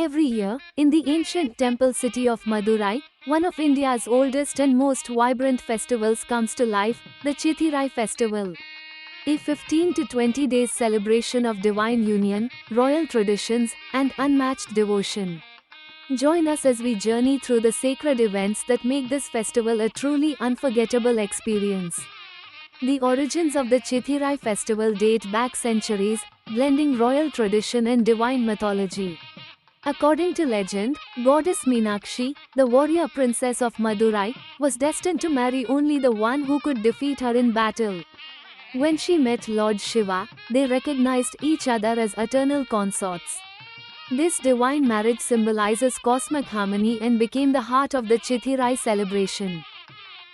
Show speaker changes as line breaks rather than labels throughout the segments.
Every year, in the ancient temple city of Madurai, one of India's oldest and most vibrant festivals comes to life, the Chithirai festival. A 15 to 20 days celebration of divine union, royal traditions, and unmatched devotion. Join us as we journey through the sacred events that make this festival a truly unforgettable experience. The origins of the Chithirai festival date back centuries, blending royal tradition and divine mythology. According to legend, goddess Meenakshi, the warrior princess of Madurai, was destined to marry only the one who could defeat her in battle. When she met Lord Shiva, they recognized each other as eternal consorts. This divine marriage symbolizes cosmic harmony and became the heart of the Chithirai celebration.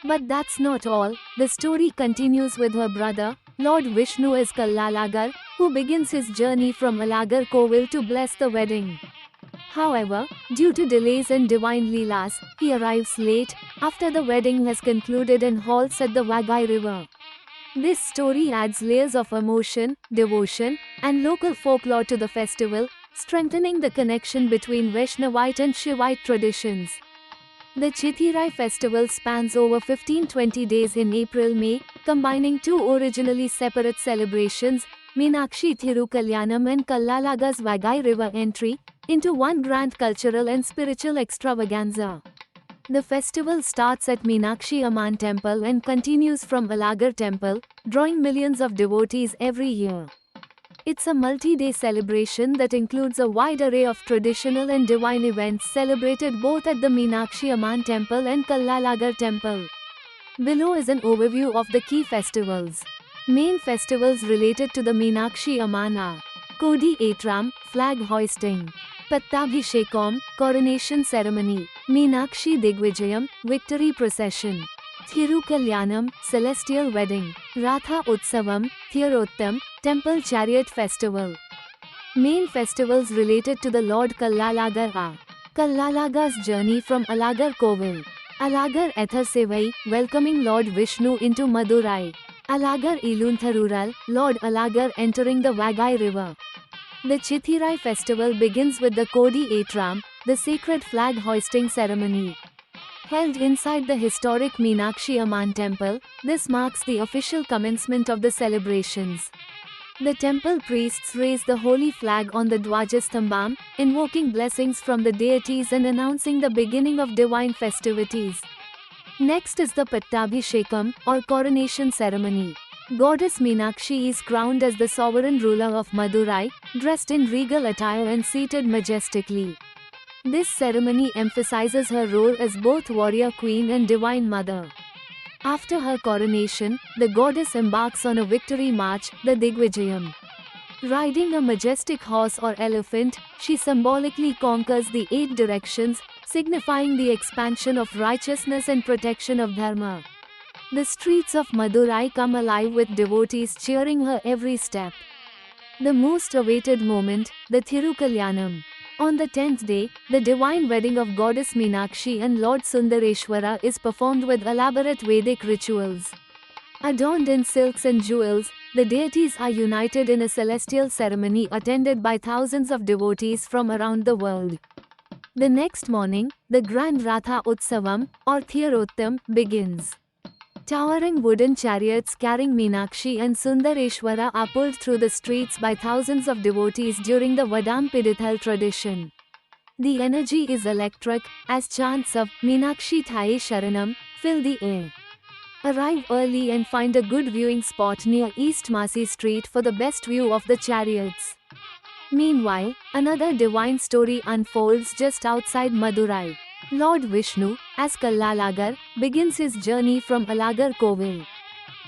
But that's not all, the story continues with her brother, Lord Vishnu as Kallalagar, who begins his journey from Alagar Kovil to bless the wedding. However, due to delays and divine leelas, he arrives late, after the wedding has concluded and halts at the Vagai river. This story adds layers of emotion, devotion, and local folklore to the festival, strengthening the connection between Vaishnavite and Shivite traditions. The Chithirai festival spans over 15-20 days in April-May, combining two originally separate celebrations, Meenakshi Thirukalyanam and Kallalaga's Vagai river entry, into one grand cultural and spiritual extravaganza. The festival starts at Meenakshi Amman temple and continues from Alagar temple, drawing millions of devotees every year. It's a multi-day celebration that includes a wide array of traditional and divine events celebrated both at the Meenakshi Amman temple and Kallalagar temple. Below is an overview of the key festivals. Main festivals related to the Meenakshi Amman are Kodi Etram, flag hoisting; Pattabhishekam, coronation ceremony; Meenakshi Digvijayam, victory procession; Thirukalyanam, celestial wedding; Ratha Utsavam, Thirottam, temple chariot festival. Main festivals related to the Lord Kallalagar are Kallalaga's journey from Alagar Kovil; Alagar Ethar welcoming Lord Vishnu into Madurai; Alagar Iluntharural, Lord Alagar entering the Vagai river. The Chithirai festival begins with the Kodi Etram, the sacred flag hoisting ceremony. Held inside the historic Meenakshi Amman temple, this marks the official commencement of the celebrations. The temple priests raise the holy flag on the Dwajastambam, invoking blessings from the deities and announcing the beginning of divine festivities. Next is the Pattabhishekam, or coronation ceremony. Goddess Meenakshi is crowned as the sovereign ruler of Madurai, dressed in regal attire and seated majestically. This ceremony emphasizes her role as both warrior queen and divine mother. After her coronation, the goddess embarks on a victory march, the Digvijayam. Riding a majestic horse or elephant, she symbolically conquers the 8 directions, signifying the expansion of righteousness and protection of Dharma. The streets of Madurai come alive with devotees cheering her every step. The most awaited moment, the Thirukalyanam. On the 10th day, the divine wedding of goddess Meenakshi and Lord Sundareshwara is performed with elaborate Vedic rituals. Adorned in silks and jewels, the deities are united in a celestial ceremony attended by thousands of devotees from around the world. The next morning, the grand Ratha Utsavam, or Thirottam, begins. Towering wooden chariots carrying Meenakshi and Sundareshwara are pulled through the streets by thousands of devotees during the Vadam Pidithal tradition. The energy is electric, as chants of Meenakshi Thaye Sharanam fill the air. Arrive early and find a good viewing spot near East Masi Street for the best view of the chariots. Meanwhile, another divine story unfolds just outside Madurai. Lord Vishnu, as Kallalagar, begins his journey from Alagar Kovil.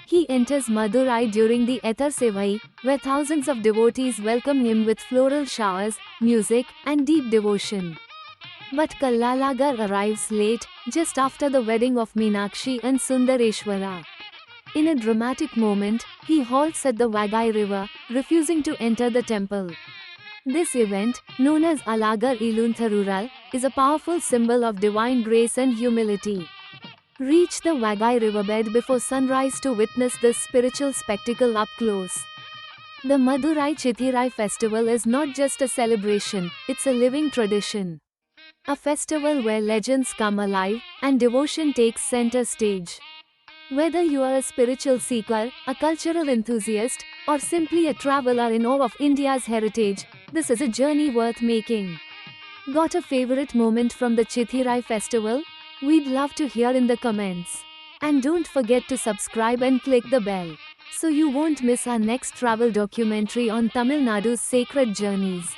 He enters Madurai during the Ethar Sevai, where thousands of devotees welcome him with floral showers, music, and deep devotion. But Kallalagar arrives late, just after the wedding of Meenakshi and Sundareshwara. In a dramatic moment, he halts at the Vagai river, refusing to enter the temple. This event, known as Alagar Iluntharural, is a powerful symbol of divine grace and humility. Reach the Vagai riverbed before sunrise to witness this spiritual spectacle up close. The Madurai Chithirai festival is not just a celebration, it's a living tradition. A festival where legends come alive and devotion takes center stage. Whether you are a spiritual seeker, a cultural enthusiast, or simply a traveler in awe of India's heritage, this is a journey worth making. Got a favorite moment from the Chithirai festival? We'd love to hear in the comments. And don't forget to subscribe and click the bell, so you won't miss our next travel documentary on Tamil Nadu's sacred journeys.